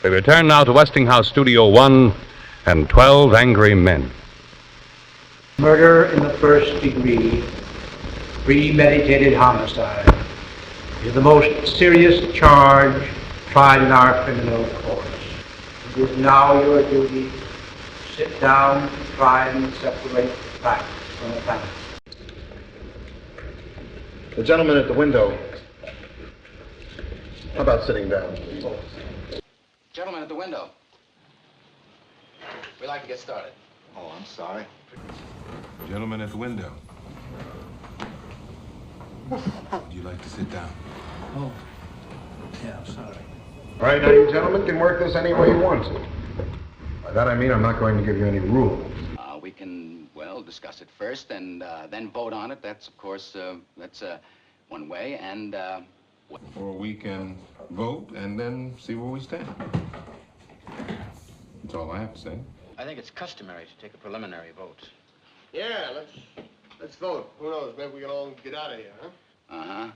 We return now to Westinghouse Studio 1 and 12 Angry Men. Murder in the first degree, premeditated homicide, is the most serious charge tried in our criminal courts. It is now your duty to sit down and try and separate the facts from the facts. The gentleman at the window. How about sitting down? Gentlemen at the window. We'd like to get started. Oh, I'm sorry. Gentleman at the window. Would you like to sit down? Oh, yeah, sorry. All right, now you gentlemen can work this any way you want to. By that I mean I'm not going to give you any rules. We can, well, discuss it first and then vote on it. That's, of course, that's one way. And, Or we can vote and then see where we stand. That's all I have to say. I think it's customary to take a preliminary vote. Yeah, let's vote. Who knows? Maybe we can all get out of here, huh? uh-huh.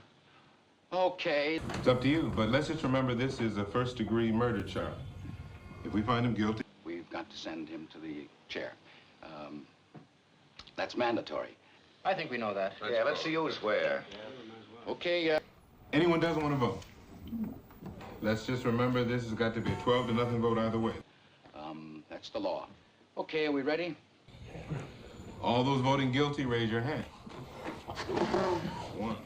Okay. It's up to you, but let's just remember this is a first-degree murder charge. If we find him guilty... We've got to send him to the chair. That's mandatory. I think we know that. Let's see who's where. Okay, Anyone doesn't want to vote. Let's just remember this has got to be a 12-0 vote either way. that's the law. Okay, are we ready? All those voting guilty, raise your hand. 1.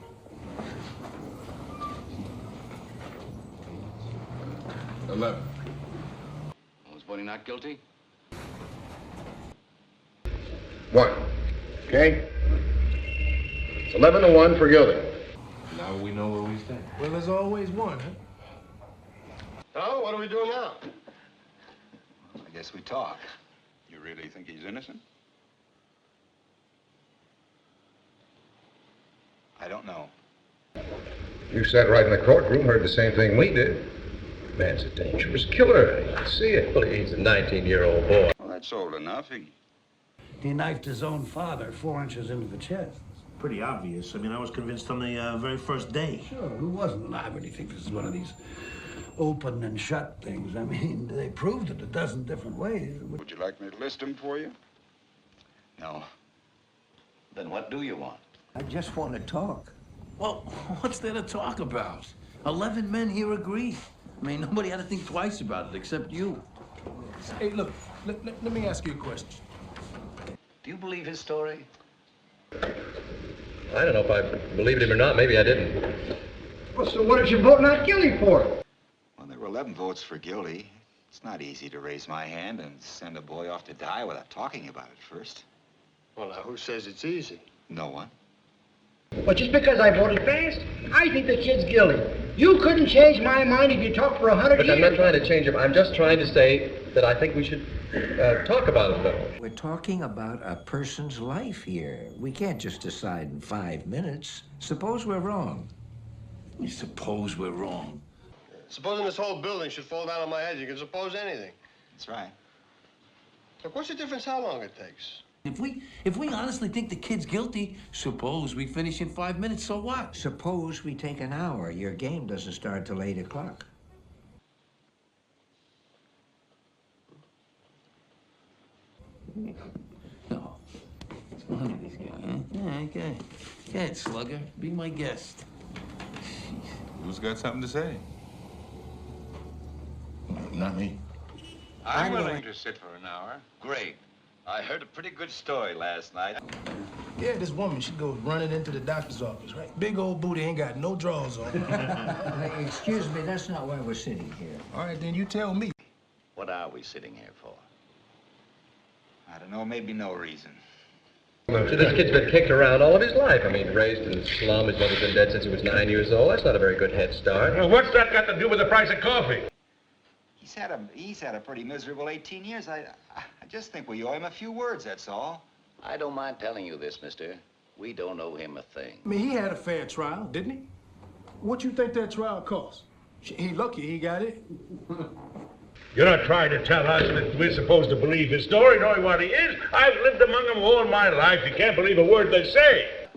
$11. Those voting not guilty? 1. Okay? It's 11-1 for guilty. Now we know where we stand. Well, there's always one, huh? So, what do we do now? I guess we talk. You really think he's innocent? I don't know. You sat right in the courtroom, heard the same thing we did. Man's a dangerous killer. You can see it. Well, he's a 19-year-old boy. Well, that's old enough. He knifed his own father 4 inches into the chest. Pretty obvious. I mean, I was convinced on the very first day. Sure, who wasn't? I really think this is one of these open and shut things. I mean, they proved it a dozen different ways. Would you like me to list him for you? No. Then what do you want? I just want to talk. Well, what's there to talk about? 11 men here agree. I mean, nobody had to think twice about it except you. Hey, look, let me ask you a question. Do you believe his story? I don't know if I believed him or not. Maybe I didn't. Well, so what did you vote not guilty for? Well, there were 11 votes for guilty. It's not easy to raise my hand and send a boy off to die without talking about it first. Well, now, who says it's easy? No one. Well, just because I voted fast, I think the kid's guilty. You couldn't change my mind if you talked for 100 years. Look, I'm not trying to change him. I'm just trying to say that I think we should talk about it, though. We're talking about a person's life here. We can't just decide in 5 minutes. Suppose we're wrong. You suppose we're wrong. Supposing this whole building should fall down on my head, you can suppose anything. That's right. Look, what's the difference how long it takes? If we honestly think the kid's guilty, suppose we finish in 5 minutes, so what? Suppose we take an hour. Your game doesn't start till 8 o'clock. No. It's one of these guys, huh? Yeah, okay. Go ahead, Slugger. Be my guest. Who's got something to say? Not me. I'm willing to sit for an hour. Great. I heard a pretty good story last night. Yeah, this woman, she goes running into the doctor's office, right? Big old booty, ain't got no drawers on. Excuse me, that's not why we're sitting here. All right, then you tell me. What are we sitting here for? I don't know, maybe no reason. So this kid's been kicked around all of his life. I mean, raised in the slum. His mother's been dead since he was 9 years old. That's not a very good head start. Well, what's that got to do with the price of coffee? He's had a pretty miserable 18 years. I just think we owe him a few words, that's all. I don't mind telling you this, mister. We don't owe him a thing. I mean, he had a fair trial, didn't he? What you think that trial cost? He lucky he got it. You're not trying to tell us that we're supposed to believe his story, knowing what he is. I've lived among them all my life. You can't believe a word they say.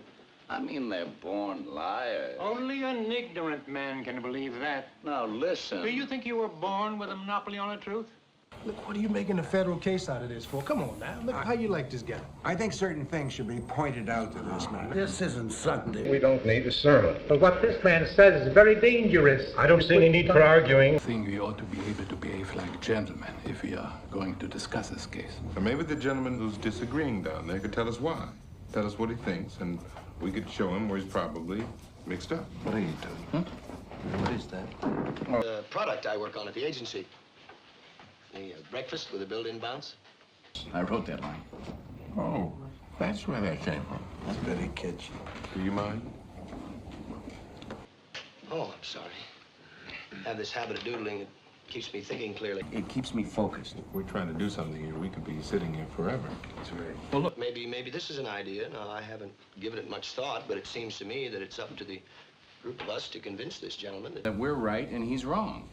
I mean, they're born liars. Only an ignorant man can believe that. Now, listen. Do you think you were born with a monopoly on the truth? Look, what are you making a federal case out of this for? Come on now. Look how you like this guy. I think certain things should be pointed out to this man. This isn't Sunday. We don't need a sermon. But what this man says is very dangerous. I don't see any need for arguing. I think we ought to be able to behave like gentlemen if we are going to discuss this case. Or maybe the gentleman who's disagreeing down there could tell us why. Tell us what he thinks, and we could show him where he's probably mixed up. What are you doing? What is that? The product I work on at the agency. The breakfast with a built-in bounce. I wrote that line. Oh, that's where that came from. That's very kitschy. Do you mind? Oh, I'm sorry. I have this habit of doodling. It keeps me thinking clearly. It keeps me focused. If we're trying to do something here, we could be sitting here forever. It's very... Well, look, maybe this is an idea. Now, I haven't given it much thought, but it seems to me that it's up to the group of us to convince this gentleman That we're right and he's wrong.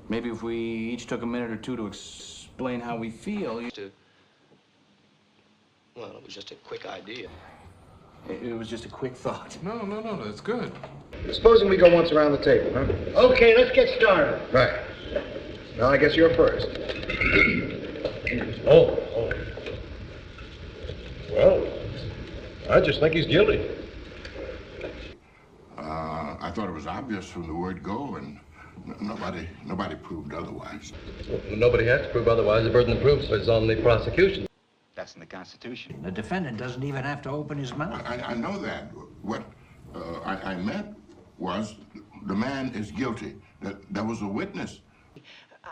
Maybe if we each took a minute or two to explain how we feel. Well, it was just a quick idea. It was just a quick thought. No, that's good. Supposing we go once around the table, huh? Okay, let's get started. Right. Now, I guess you're first. Oh. Well, I just think he's guilty. I thought it was obvious from the word go, and nobody proved otherwise. Well, nobody has to prove otherwise. The burden of proof is on the prosecution. That's in the Constitution. The defendant doesn't even have to open his mouth. I know that. What I meant was the man is guilty. There was a witness.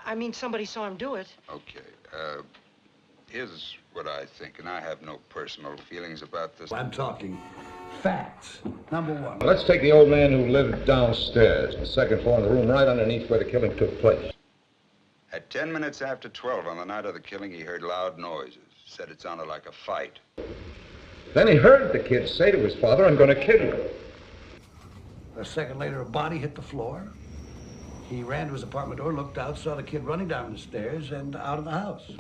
I mean, somebody saw him do it. Okay, here's what I think, and I have no personal feelings about this. I'm talking facts. Number one. Let's take the old man who lived downstairs, the second floor in the room right underneath where the killing took place. At 10 minutes after 12 on the night of the killing, he heard loud noises. Said it sounded like a fight. Then he heard the kid say to his father, "I'm going to kill you." A second later, a body hit the floor. He ran to his apartment door, looked out, saw the kid running down the stairs and out of the house.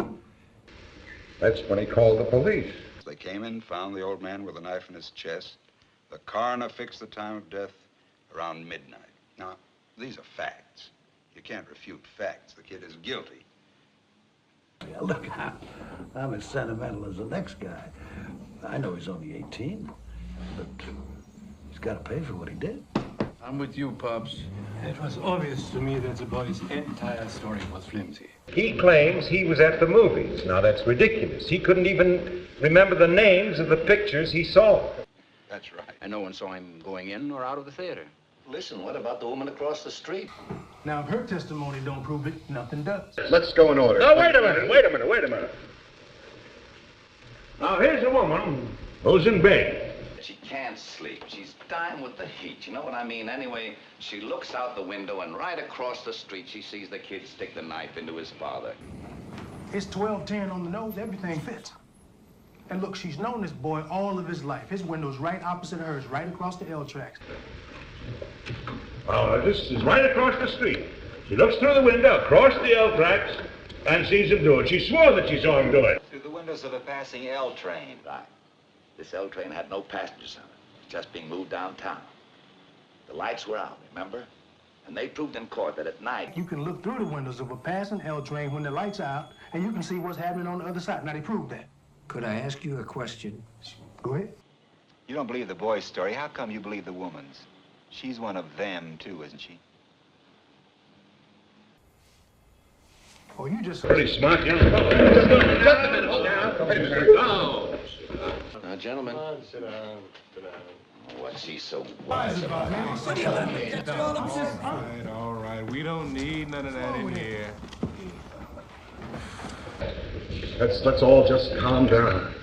That's when he called the police. They came in, found the old man with a knife in his chest. The coroner fixed the time of death around midnight. Now, these are facts. You can't refute facts. The kid is guilty. Yeah, look, I'm as sentimental as the next guy. I know he's only 18, but he's got to pay for what he did. I'm with you, Pops. It was obvious to me that the boy's entire story was flimsy. He claims he was at the movies. Now, that's ridiculous. He couldn't even remember the names of the pictures he saw. That's right. And no one saw him going in or out of the theater. Listen, what about the woman across the street? Now, if her testimony don't prove it, nothing does. Let's go in order. Now, wait a minute. Now, here's the woman who's in bed. She can't sleep. She's dying with the heat. You know what I mean? Anyway, she looks out the window, and right across the street, she sees the kid stick the knife into his father. It's 12:10 on the nose, everything fits. And look, she's known this boy all of his life. His window's right opposite of hers, right across the L tracks. This is right across the street. She looks through the window, across the L tracks, and sees him do it. She swore that she saw him do it. Through the windows of a passing L train. Right. This L train had no passengers on it. Just being moved downtown. The lights were out, remember? And they proved in court that at night... You can look through the windows of a passing L train when the lights are out, and you can see what's happening on the other side. Now, they proved that. Could I ask you a question? Go ahead. You don't believe the boy's story. How come you believe the woman's? She's one of them, too, isn't she? Oh, you just... Pretty smart young fellow. Just a minute, hold on. Wait a minute. Now, gentlemen. Sit down. What's he so wise about? All right. We don't need none of that in here. Let's all just calm down.